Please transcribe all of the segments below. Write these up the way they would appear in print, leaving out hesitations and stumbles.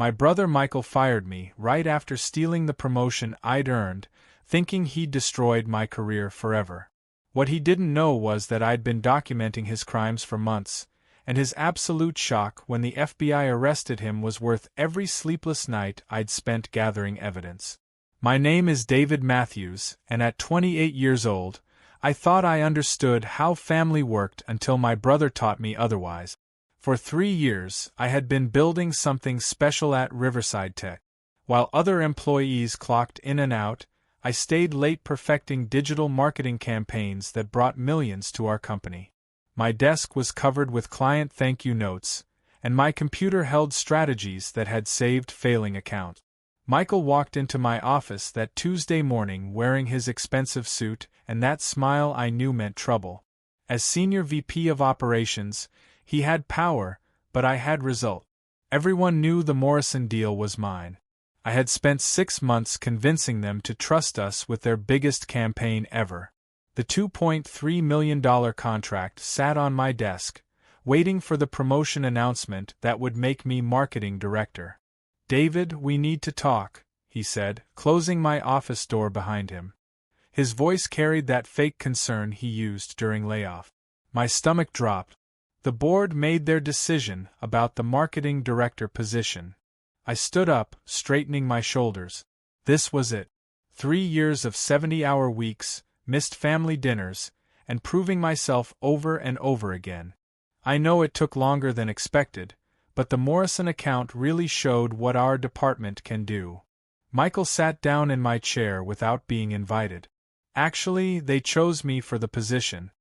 My brother Michael fired me right after stealing the promotion I'd earned, thinking he'd destroyed my career forever. What he didn't know was that I'd been documenting his crimes for months, and his absolute shock when the FBI arrested him was worth every sleepless night I'd spent gathering evidence. My name is David Matthews, and at 28 years old, I thought I understood how family worked until my brother taught me otherwise. For 3 years, I had been building something special at Riverside Tech. While other employees clocked in and out, I stayed late perfecting digital marketing campaigns that brought millions to our company. My desk was covered with client thank you notes, and my computer held strategies that had saved failing accounts. Michael walked into my office that Tuesday morning wearing his expensive suit, and that smile I knew meant trouble. As Senior VP of Operations, he had power, but I had result. Everyone knew the Morrison deal was mine. I had spent 6 months convincing them to trust us with their biggest campaign ever. The $2.3 million contract sat on my desk, waiting for the promotion announcement that would make me marketing director. "David, we need to talk," he said, closing my office door behind him. His voice carried that fake concern he used during layoff. My stomach dropped. The board made their decision about the marketing director position. I stood up, straightening my shoulders. This was it. 3 years of 70-hour weeks, missed family dinners, and proving myself over and over again. I know it took longer than expected, but the Morrison account really showed what our department can do. Michael sat down in my chair without being invited. Actually, they chose me for the position.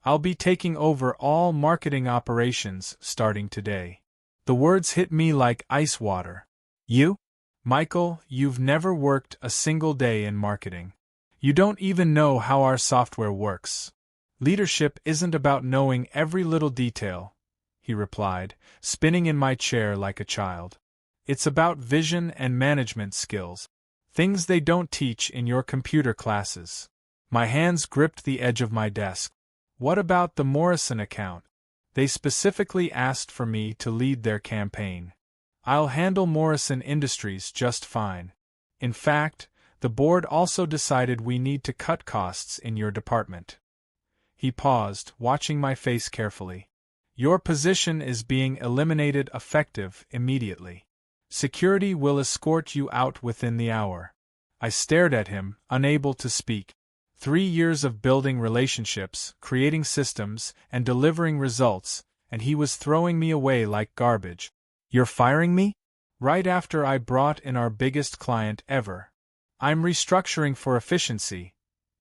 I'll be taking over all marketing operations starting today. The words hit me like ice water. You? Michael, you've never worked a single day in marketing. You don't even know how our software works. Leadership isn't about knowing every little detail, he replied, spinning in my chair like a child. It's about vision and management skills. Things they don't teach in your computer classes. My hands gripped the edge of my desk. What about the Morrison account? They specifically asked for me to lead their campaign. I'll handle Morrison Industries just fine. In fact, the board also decided we need to cut costs in your department. He paused, watching my face carefully. Your position is being eliminated effective immediately. Security will escort you out within the hour. I stared at him, unable to speak. 3 years of building relationships, creating systems, and delivering results, and he was throwing me away like garbage. You're firing me? Right after I brought in our biggest client ever. I'm restructuring for efficiency,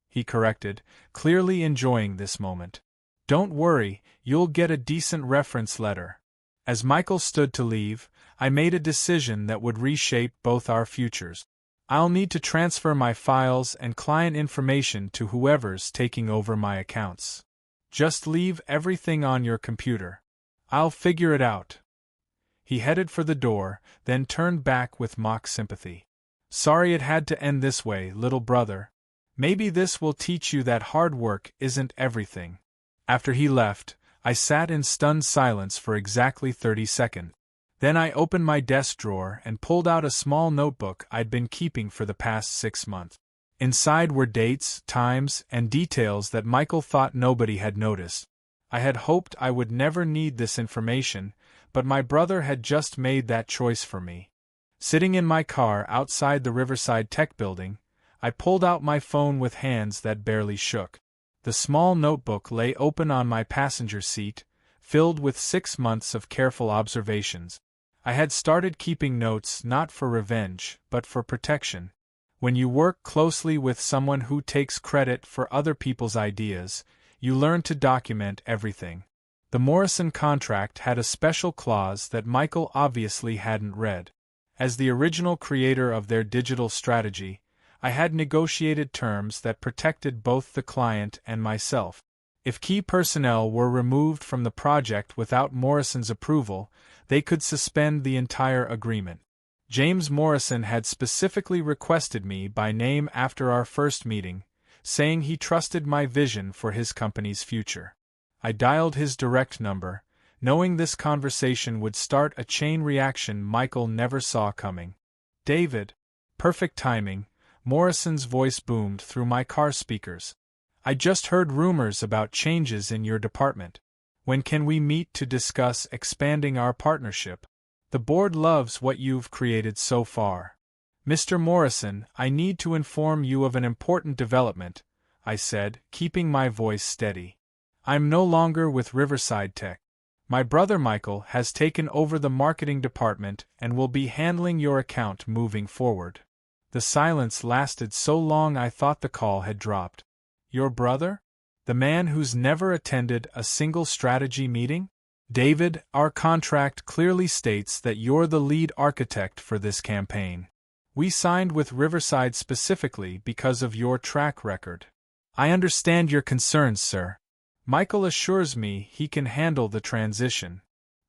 he corrected, clearly enjoying this moment. Don't worry, you'll get a decent reference letter. As Michael stood to leave, I made a decision that would reshape both our futures. I'll need to transfer my files and client information to whoever's taking over my accounts. Just leave everything on your computer. I'll figure it out. He headed for the door, then turned back with mock sympathy. Sorry it had to end this way, little brother. Maybe this will teach you that hard work isn't everything. After he left, I sat in stunned silence for exactly 30 seconds. Then I opened my desk drawer and pulled out a small notebook I'd been keeping for the past 6 months. Inside were dates, times, and details that Michael thought nobody had noticed. I had hoped I would never need this information, but my brother had just made that choice for me. Sitting in my car outside the Riverside Tech building, I pulled out my phone with hands that barely shook. The small notebook lay open on my passenger seat, filled with 6 months of careful observations. I had started keeping notes not for revenge, but for protection. When you work closely with someone who takes credit for other people's ideas, you learn to document everything. The Morrison contract had a special clause that Michael obviously hadn't read. As the original creator of their digital strategy, I had negotiated terms that protected both the client and myself. If key personnel were removed from the project without Morrison's approval, they could suspend the entire agreement. James Morrison had specifically requested me by name after our first meeting, saying he trusted my vision for his company's future. I dialed his direct number, knowing this conversation would start a chain reaction Michael never saw coming. "David." Perfect timing, Morrison's voice boomed through my car speakers. "I just heard rumors about changes in your department. When can we meet to discuss expanding our partnership? The board loves what you've created so far." "Mr. Morrison, I need to inform you of an important development," I said, keeping my voice steady. "I'm no longer with Riverside Tech. My brother Michael has taken over the marketing department and will be handling your account moving forward." The silence lasted so long I thought the call had dropped. "Your brother? The man who's never attended a single strategy meeting?" "David, our contract clearly states that you're the lead architect for this campaign. We signed with Riverside specifically because of your track record." "I understand your concerns, sir. Michael assures me he can handle the transition."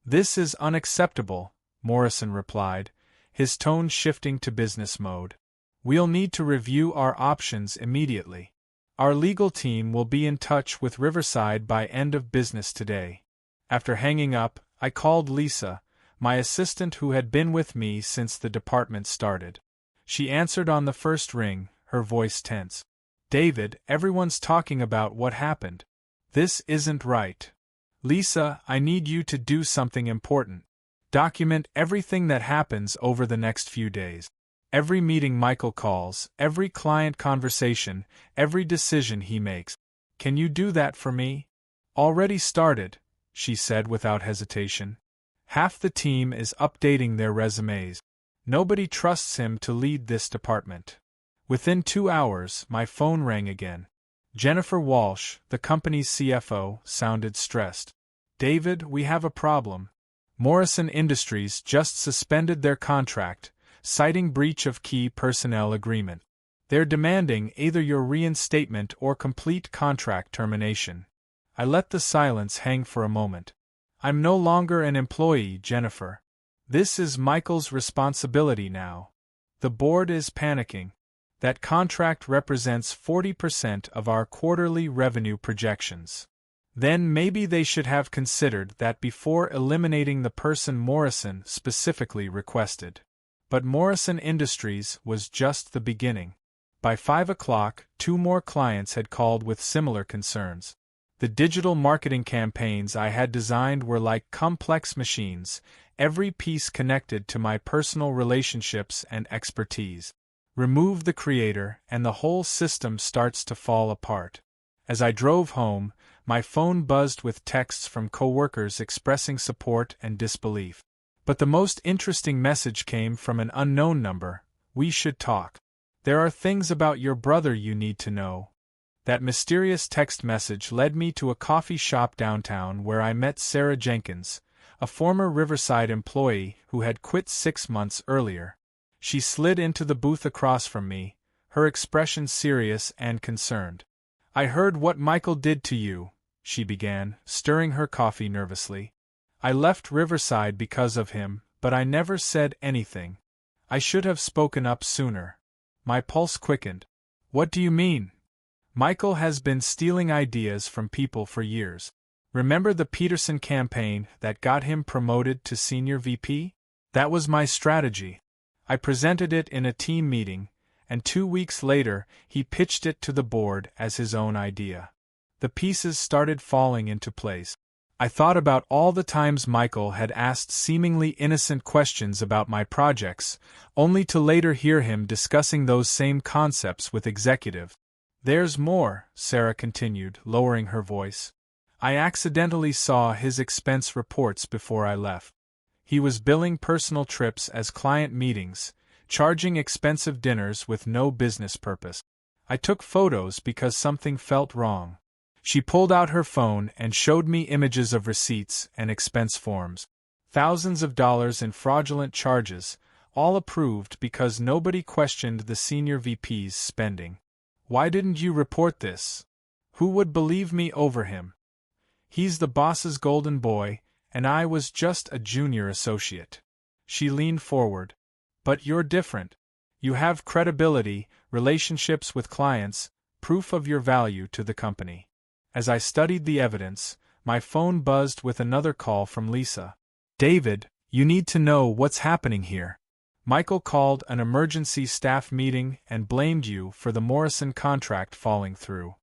"This is unacceptable," Morrison replied, his tone shifting to business mode. "We'll need to review our options immediately. Our legal team will be in touch with Riverside by end of business today." After hanging up, I called Lisa, my assistant who had been with me since the department started. She answered on the first ring, her voice tense. "David, everyone's talking about what happened. This isn't right. Lisa, I need you to do something important. Document everything that happens over the next few days. Every meeting Michael calls, every client conversation, every decision he makes. Can you do that for me?" "Already started," she said without hesitation. "Half the team is updating their resumes. Nobody trusts him to lead this department." Within 2 hours, my phone rang again. Jennifer Walsh, the company's CFO, sounded stressed. "David, we have a problem. Morrison Industries just suspended their contract, citing breach of key personnel agreement. They're demanding either your reinstatement or complete contract termination." I let the silence hang for a moment. "I'm no longer an employee, Jennifer. This is Michael's responsibility now. The board is panicking. That contract represents 40% of our quarterly revenue projections. Then maybe they should have considered that before eliminating the person Morrison specifically requested." But Morrison Industries was just the beginning. By 5 o'clock, 2 more clients had called with similar concerns. The digital marketing campaigns I had designed were like complex machines, every piece connected to my personal relationships and expertise. Remove the creator, and the whole system starts to fall apart. As I drove home, my phone buzzed with texts from coworkers expressing support and disbelief. But the most interesting message came from an unknown number. "We should talk. There are things about your brother you need to know." That mysterious text message led me to a coffee shop downtown where I met Sarah Jenkins, a former Riverside employee who had quit 6 months earlier. She slid into the booth across from me, her expression serious and concerned. "I heard what Michael did to you," she began, stirring her coffee nervously. "I left Riverside because of him, but I never said anything. I should have spoken up sooner." My pulse quickened. "What do you mean?" "Michael has been stealing ideas from people for years. Remember the Peterson campaign that got him promoted to senior VP? That was my strategy. I presented it in a team meeting, and 2 weeks later, he pitched it to the board as his own idea. The pieces started falling into place. I thought about all the times Michael had asked seemingly innocent questions about my projects, only to later hear him discussing those same concepts with executives. "There's more," Sarah continued, lowering her voice. "I accidentally saw his expense reports before I left. He was billing personal trips as client meetings, charging expensive dinners with no business purpose. I took photos because something felt wrong." She pulled out her phone and showed me images of receipts and expense forms. Thousands of dollars in fraudulent charges, all approved because nobody questioned the senior VP's spending. "Why didn't you report this? Who would believe me over him? He's the boss's golden boy, and I was just a junior associate." She leaned forward. "But you're different. You have credibility, relationships with clients, proof of your value to the company." As I studied the evidence, My phone buzzed with another call from Lisa. "David, you need to know what's happening here. Michael called an emergency staff meeting and blamed you for the Morrison contract falling through.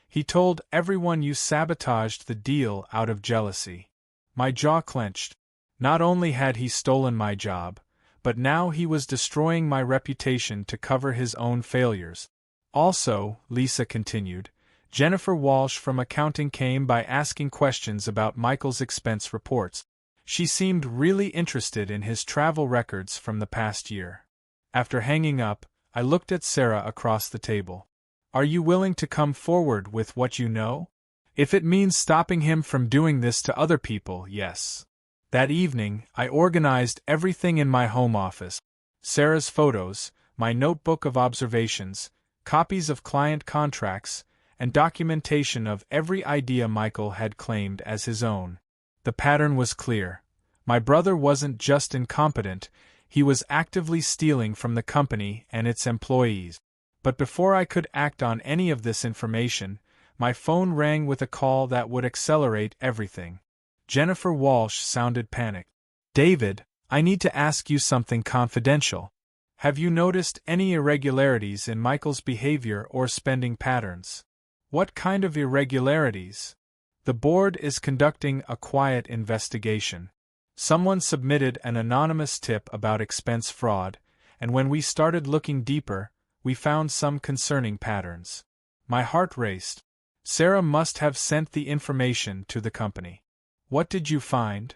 He told everyone you sabotaged the deal out of jealousy." My jaw clenched. Not only had he stolen my job, but now he was destroying my reputation to cover his own failures. "Also," Lisa continued, "Jennifer Walsh from accounting came by asking questions about Michael's expense reports. She seemed really interested in his travel records from the past year." After hanging up, I looked at Sarah across the table. "Are you willing to come forward with what you know? If it means stopping him from doing this to other people, yes." That evening, I organized everything in my home office. Sarah's photos, my notebook of observations, copies of client contracts, and documentation of every idea Michael had claimed as his own. The pattern was clear. My brother wasn't just incompetent, he was actively stealing from the company and its employees. But before I could act on any of this information, my phone rang with a call that would accelerate everything. Jennifer Walsh sounded panicked. "David, I need to ask you something confidential. Have you noticed any irregularities in Michael's behavior or spending patterns?" "What kind of irregularities?" "The board is conducting a quiet investigation. Someone submitted an anonymous tip about expense fraud, and when we started looking deeper, we found some concerning patterns." My heart raced. Sarah must have sent the information to the company. "What did you find?"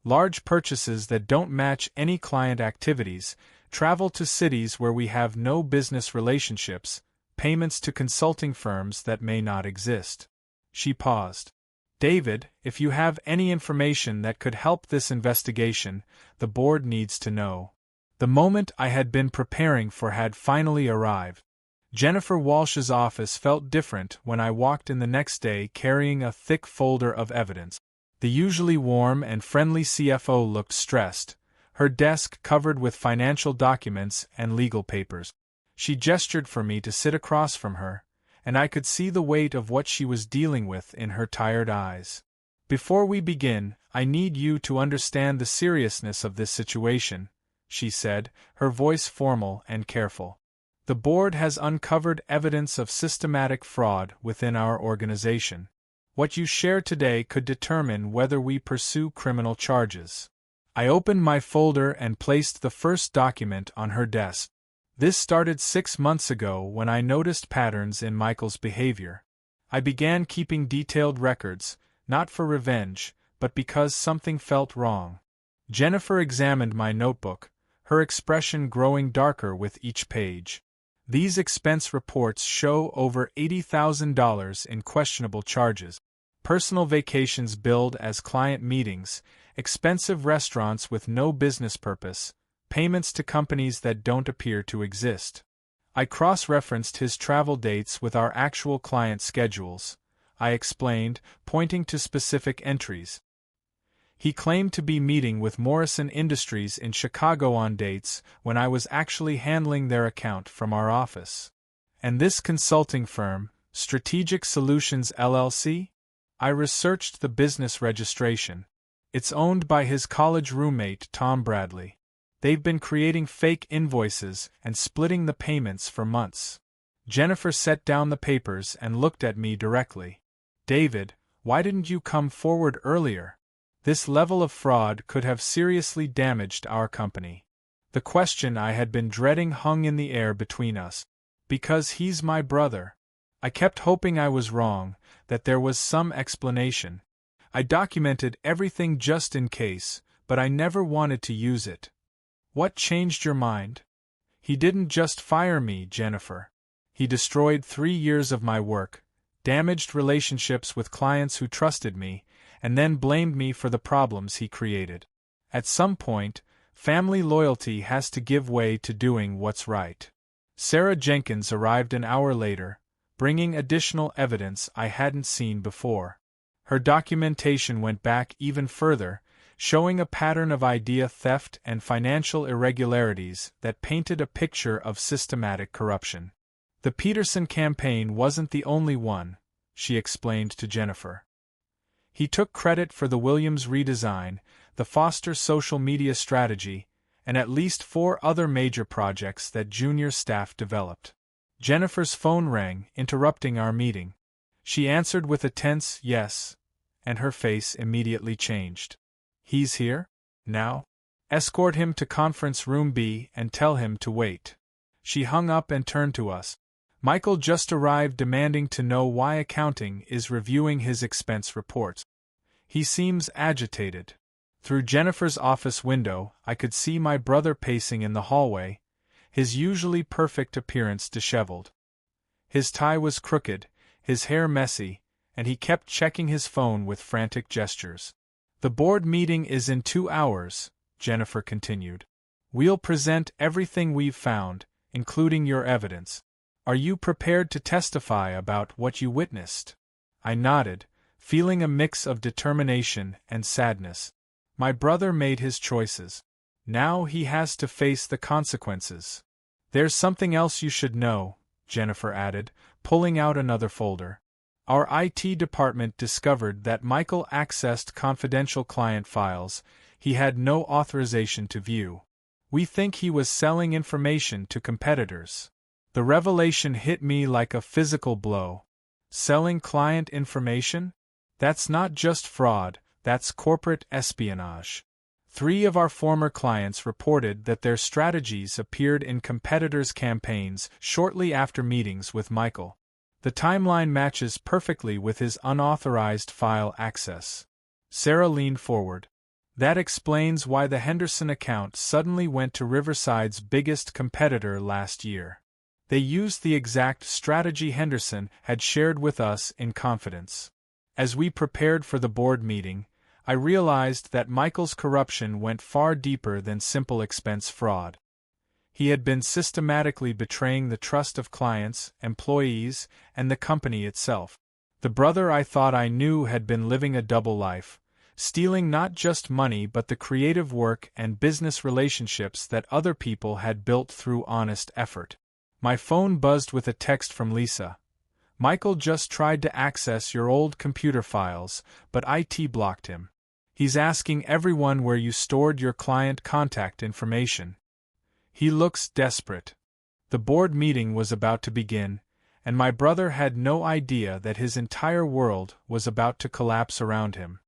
"Large purchases that don't match any client activities, travel to cities where we have no business relationships, payments to consulting firms that may not exist." She paused. "David, if you have any information that could help this investigation, the board needs to know." The moment I had been preparing for had finally arrived. Jennifer Walsh's office felt different when I walked in the next day carrying a thick folder of evidence. The usually warm and friendly CFO looked stressed, her desk covered with financial documents and legal papers. She gestured for me to sit across from her, and I could see the weight of what she was dealing with in her tired eyes. "Before we begin, I need you to understand the seriousness of this situation," she said, her voice formal and careful. "The board has uncovered evidence of systematic fraud within our organization. What you share today could determine whether we pursue criminal charges." I opened my folder and placed the first document on her desk. This started 6 months ago when I noticed patterns in Michael's behavior. I began keeping detailed records, not for revenge, but because something felt wrong. Jennifer examined my notebook, her expression growing darker with each page. "These expense reports show over $80,000 in questionable charges. Personal vacations billed as client meetings, expensive restaurants with no business purpose, payments to companies that don't appear to exist." I cross-referenced his travel dates with our actual client schedules, I explained, pointing to specific entries. He claimed to be meeting with Morrison Industries in Chicago on dates when I was actually handling their account from our office. "And this consulting firm, Strategic Solutions LLC?" I researched the business registration. "It's owned by his college roommate Tom Bradley. They've been creating fake invoices and splitting the payments for months." Jennifer set down the papers and looked at me directly. "David, why didn't you come forward earlier? This level of fraud could have seriously damaged our company." The question I had been dreading hung in the air between us. "Because he's my brother." I kept hoping I was wrong, that there was some explanation. "I documented everything just in case, but I never wanted to use it." "What changed your mind?" "He didn't just fire me, Jennifer. He destroyed 3 years of my work, damaged relationships with clients who trusted me, and then blamed me for the problems he created. At some point, family loyalty has to give way to doing what's right." Sarah Jenkins arrived an hour later, bringing additional evidence I hadn't seen before. Her documentation went back even further, showing a pattern of idea theft and financial irregularities that painted a picture of systematic corruption. "The Peterson campaign wasn't the only one," she explained to Jennifer. He took credit for the Williams redesign, the Foster social media strategy, and at least 4 other major projects that junior staff developed. Jennifer's phone rang, interrupting our meeting. She answered with a tense yes, and her face immediately changed. "He's here? Now? Escort him to conference room B and tell him to wait." She hung up and turned to us. "Michael just arrived demanding to know why accounting is reviewing his expense reports. He seems agitated." Through Jennifer's office window, I could see my brother pacing in the hallway, his usually perfect appearance disheveled. His tie was crooked, his hair messy, and he kept checking his phone with frantic gestures. "The board meeting is in 2 hours," Jennifer continued. "We'll present everything we've found, including your evidence. Are you prepared to testify about what you witnessed?" I nodded, feeling a mix of determination and sadness. My brother made his choices. Now he has to face the consequences. "There's something else you should know," Jennifer added, pulling out another folder. "Our IT department discovered that Michael accessed confidential client files he had no authorization to view. We think he was selling information to competitors." The revelation hit me like a physical blow. Selling client information? That's not just fraud, that's corporate espionage. 3 of our former clients reported that their strategies appeared in competitors' campaigns shortly after meetings with Michael. The timeline matches perfectly with his unauthorized file access. Sarah leaned forward. "That explains why the Henderson account suddenly went to Riverside's biggest competitor last year. They used the exact strategy Henderson had shared with us in confidence." As we prepared for the board meeting, I realized that Michael's corruption went far deeper than simple expense fraud. He had been systematically betraying the trust of clients, employees, and the company itself. The brother I thought I knew had been living a double life, stealing not just money but the creative work and business relationships that other people had built through honest effort. My phone buzzed with a text from Lisa. "Michael just tried to access your old computer files, but IT blocked him. He's asking everyone where you stored your client contact information. He looks desperate." The board meeting was about to begin, and my brother had no idea that his entire world was about to collapse around him.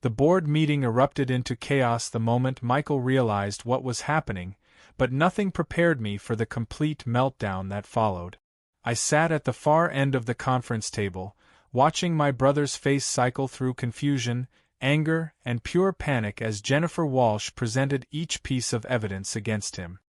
The board meeting erupted into chaos the moment Michael realized what was happening, but nothing prepared me for the complete meltdown that followed. I sat at the far end of the conference table, watching my brother's face cycle through confusion, anger, and pure panic as Jennifer Walsh presented each piece of evidence against him.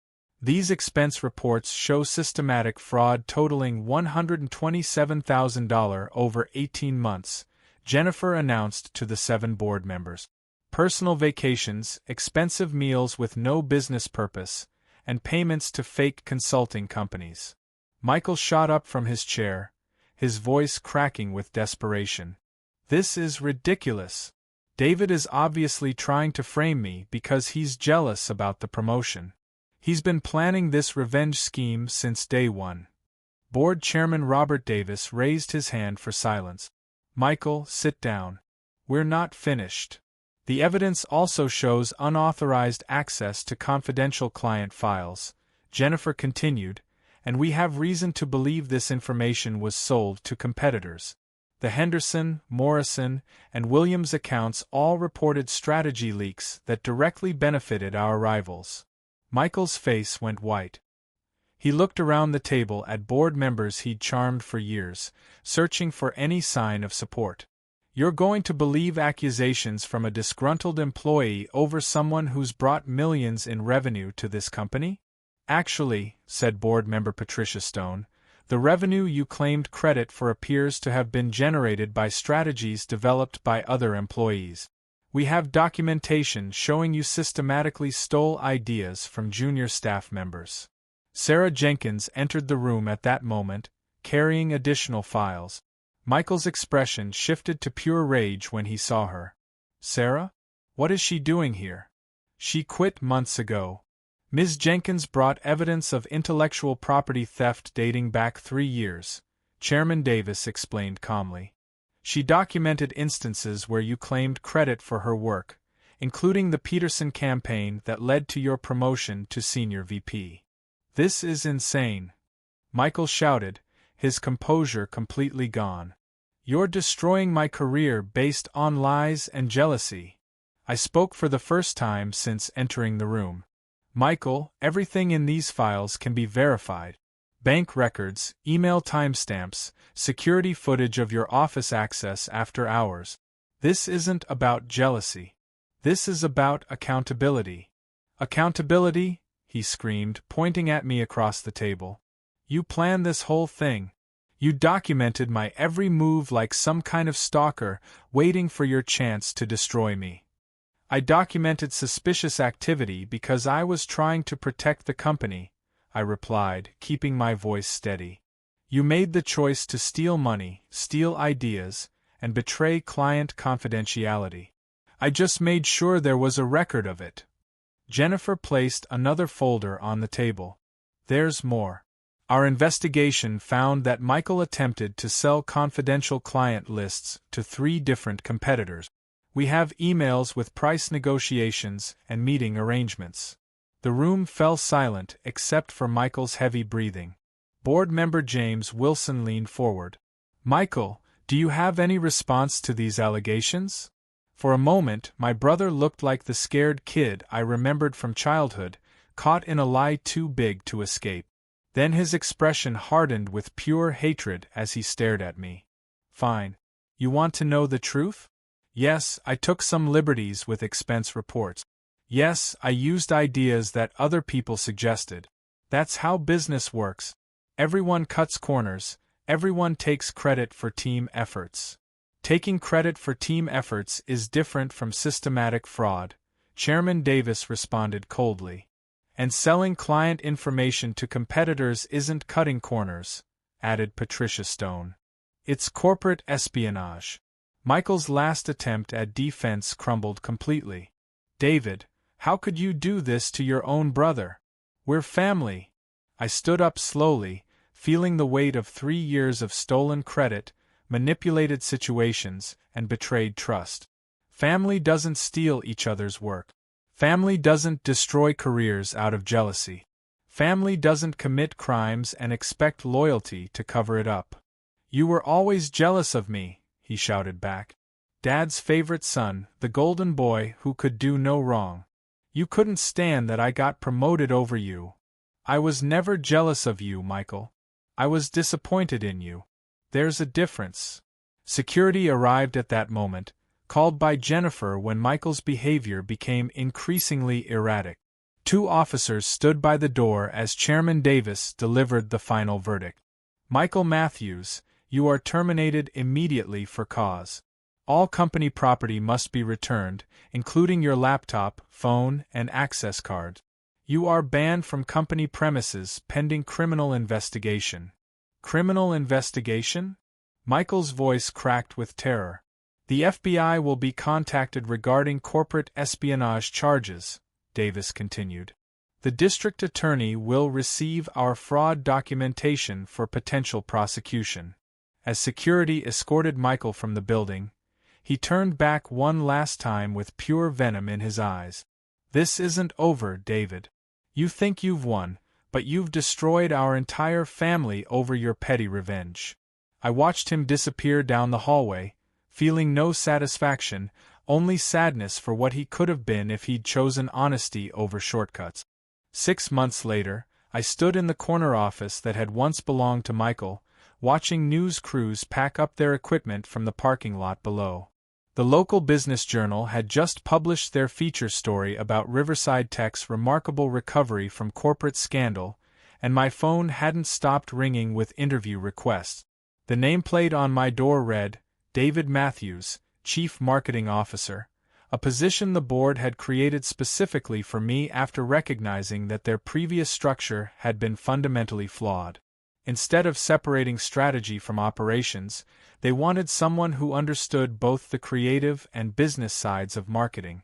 These expense reports show systematic fraud totaling $127,000 over 18 months, Jennifer announced to the 7 board members. Personal vacations, expensive meals with no business purpose, and payments to fake consulting companies. Michael shot up from his chair, his voice cracking with desperation. "This is ridiculous. David is obviously trying to frame me because he's jealous about the promotion. He's been planning this revenge scheme since day one." Board Chairman Robert Davis raised his hand for silence. "Michael, sit down. We're not finished. The evidence also shows unauthorized access to confidential client files," Jennifer continued, "and we have reason to believe this information was sold to competitors. The Henderson, Morrison, and Williams accounts all reported strategy leaks that directly benefited our rivals." Michael's face went white. He looked around the table at board members he'd charmed for years, searching for any sign of support. "You're going to believe accusations from a disgruntled employee over someone who's brought millions in revenue to this company?" "Actually," said board member Patricia Stone, "the revenue you claimed credit for appears to have been generated by strategies developed by other employees. We have documentation showing you systematically stole ideas from junior staff members." Sarah Jenkins entered the room at that moment, carrying additional files. Michael's expression shifted to pure rage when he saw her. "Sarah? What is she doing here? She quit months ago." Ms. Jenkins brought evidence of intellectual property theft dating back 3 years, Chairman Davis explained calmly. She documented instances where you claimed credit for her work, including the Peterson campaign that led to your promotion to senior VP. This is insane, Michael shouted, his composure completely gone. You're destroying my career based on lies and jealousy. I spoke for the first time since entering the room. Michael, everything in these files can be verified. Bank records, email timestamps, security footage of your office access after hours. This isn't about jealousy. This is about accountability. Accountability? He screamed, pointing at me across the table. You planned this whole thing. You documented my every move like some kind of stalker, waiting for your chance to destroy me. I documented suspicious activity because I was trying to protect the company, I replied, keeping my voice steady. You made the choice to steal money, steal ideas, and betray client confidentiality. I just made sure there was a record of it. Jennifer placed another folder on the table. There's more. Our investigation found that Michael attempted to sell confidential client lists to 3 different competitors. We have emails with price negotiations and meeting arrangements. The room fell silent except for Michael's heavy breathing. Board member James Wilson leaned forward. Michael, do you have any response to these allegations? For a moment, my brother looked like the scared kid I remembered from childhood, caught in a lie too big to escape. Then his expression hardened with pure hatred as he stared at me. Fine. You want to know the truth? Yes, I took some liberties with expense reports. Yes, I used ideas that other people suggested. That's how business works. Everyone cuts corners, everyone takes credit for team efforts. Taking credit for team efforts is different from systematic fraud, Chairman Davis responded coldly. And selling client information to competitors isn't cutting corners, added Patricia Stone. It's corporate espionage. Michael's last attempt at defense crumbled completely. David, how could you do this to your own brother? We're family. I stood up slowly, feeling the weight of 3 years of stolen credit, manipulated situations, and betrayed trust. Family doesn't steal each other's work. Family doesn't destroy careers out of jealousy. Family doesn't commit crimes and expect loyalty to cover it up. You were always jealous of me, he shouted back. Dad's favorite son, the golden boy who could do no wrong. You couldn't stand that I got promoted over you. I was never jealous of you, Michael. I was disappointed in you. There's a difference. Security arrived at that moment, called by Jennifer when Michael's behavior became increasingly erratic. 2 officers stood by the door as Chairman Davis delivered the final verdict. Michael Matthews, you are terminated immediately for cause. All company property must be returned, including your laptop, phone, and access card. You are banned from company premises pending criminal investigation. Criminal investigation? Michael's voice cracked with terror. The FBI will be contacted regarding corporate espionage charges, Davis continued. The district attorney will receive our fraud documentation for potential prosecution. As security escorted Michael from the building, he turned back one last time with pure venom in his eyes. This isn't over, David. You think you've won, but you've destroyed our entire family over your petty revenge. I watched him disappear down the hallway, feeling no satisfaction, only sadness for what he could have been if he'd chosen honesty over shortcuts. 6 months later, I stood in the corner office that had once belonged to Michael, watching news crews pack up their equipment from the parking lot below. The local business journal had just published their feature story about Riverside Tech's remarkable recovery from corporate scandal, and my phone hadn't stopped ringing with interview requests. The nameplate on my door read, David Matthews, Chief Marketing Officer, a position the board had created specifically for me after recognizing that their previous structure had been fundamentally flawed. Instead of separating strategy from operations, they wanted someone who understood both the creative and business sides of marketing.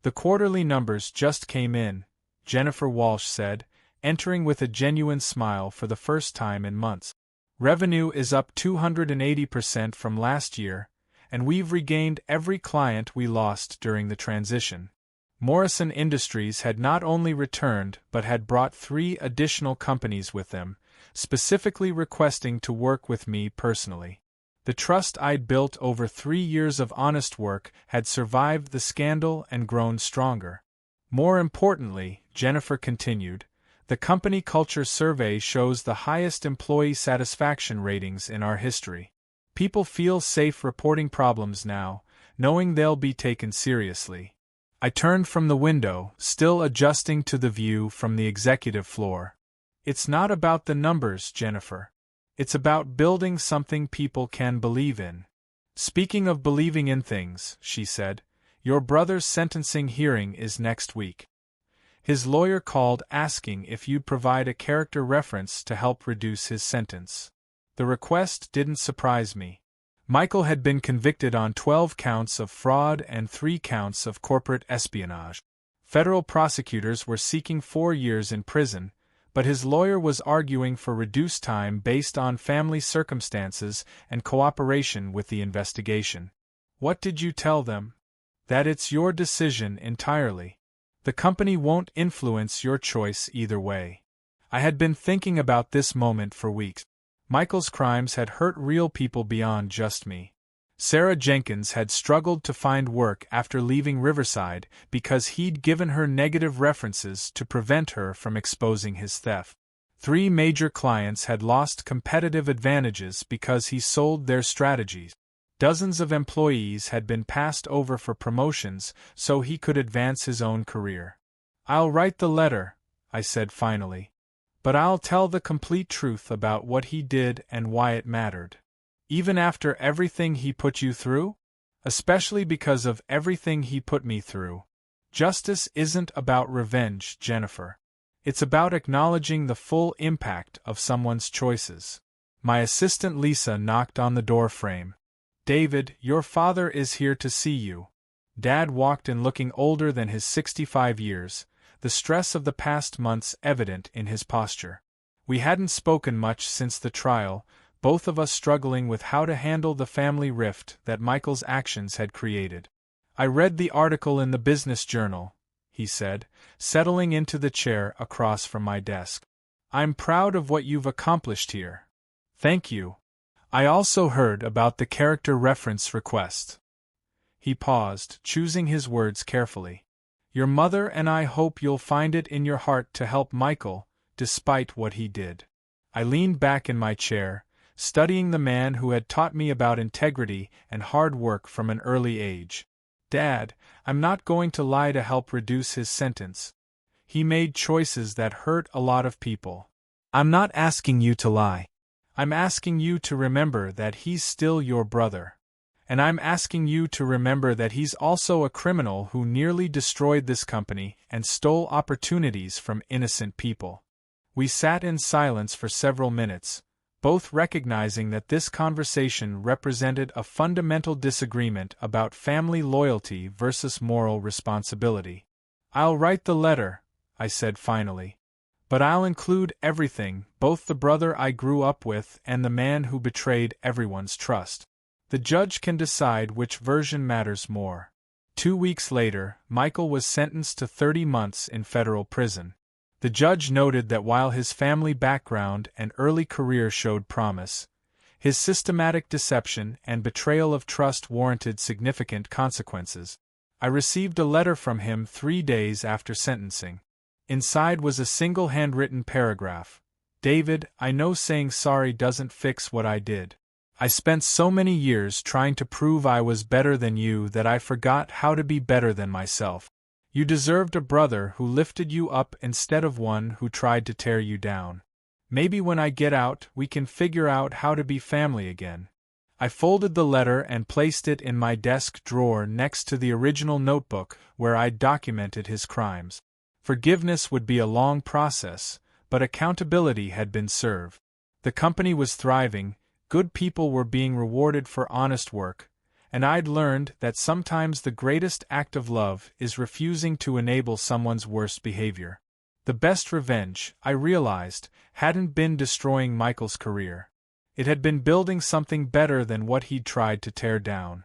The quarterly numbers just came in, Jennifer Walsh said, entering with a genuine smile for the first time in months. Revenue is up 280% from last year, and we've regained every client we lost during the transition. Morrison Industries had not only returned but had brought 3 additional companies with them, specifically requesting to work with me personally. The trust I'd built over 3 years of honest work had survived the scandal and grown stronger. More importantly, Jennifer continued, the company culture survey shows the highest employee satisfaction ratings in our history. People feel safe reporting problems now, knowing they'll be taken seriously. I turned from the window, still adjusting to the view from the executive floor. It's not about the numbers, Jennifer. It's about building something people can believe in. Speaking of believing in things, she said, your brother's sentencing hearing is next week. His lawyer called asking if you'd provide a character reference to help reduce his sentence. The request didn't surprise me. Michael had been convicted on 12 counts of fraud and 3 counts of corporate espionage. Federal prosecutors were seeking 4 years in prison, but his lawyer was arguing for reduced time based on family circumstances and cooperation with the investigation. What did you tell them? That it's your decision entirely. The company won't influence your choice either way. I had been thinking about this moment for weeks. Michael's crimes had hurt real people beyond just me. Sarah Jenkins had struggled to find work after leaving Riverside because he'd given her negative references to prevent her from exposing his theft. 3 major clients had lost competitive advantages because he sold their strategies. Dozens of employees had been passed over for promotions so he could advance his own career. I'll write the letter, I said finally. But I'll tell the complete truth about what he did and why it mattered. Even after everything he put you through? Especially because of everything he put me through. Justice isn't about revenge, Jennifer. It's about acknowledging the full impact of someone's choices. My assistant Lisa knocked on the door frame. David, your father is here to see you. Dad walked in looking older than his 65 years, the stress of the past months evident in his posture. We hadn't spoken much since the trial, both of us struggling with how to handle the family rift that Michael's actions had created. I read the article in the Business Journal, he said, settling into the chair across from my desk. I'm proud of what you've accomplished here. Thank you. I also heard about the character reference request. He paused, choosing his words carefully. Your mother and I hope you'll find it in your heart to help Michael, despite what he did. I leaned back in my chair, studying the man who had taught me about integrity and hard work from an early age. Dad, I'm not going to lie to help reduce his sentence. He made choices that hurt a lot of people. I'm not asking you to lie. I'm asking you to remember that he's still your brother. And I'm asking you to remember that he's also a criminal who nearly destroyed this company and stole opportunities from innocent people. We sat in silence for several minutes, both recognizing that this conversation represented a fundamental disagreement about family loyalty versus moral responsibility. I'll write the letter, I said finally. But I'll include everything, both the brother I grew up with and the man who betrayed everyone's trust. The judge can decide which version matters more. 2 weeks later, Michael was sentenced to 30 months in federal prison. The judge noted that while his family background and early career showed promise, his systematic deception and betrayal of trust warranted significant consequences. I received a letter from him 3 days after sentencing. Inside was a single handwritten paragraph. David, I know saying sorry doesn't fix what I did. I spent so many years trying to prove I was better than you that I forgot how to be better than myself. You deserved a brother who lifted you up instead of one who tried to tear you down. Maybe when I get out, we can figure out how to be family again. I folded the letter and placed it in my desk drawer next to the original notebook where I'd documented his crimes. Forgiveness would be a long process, but accountability had been served. The company was thriving, good people were being rewarded for honest work, and I'd learned that sometimes the greatest act of love is refusing to enable someone's worst behavior. The best revenge, I realized, hadn't been destroying Michael's career. It had been building something better than what he'd tried to tear down.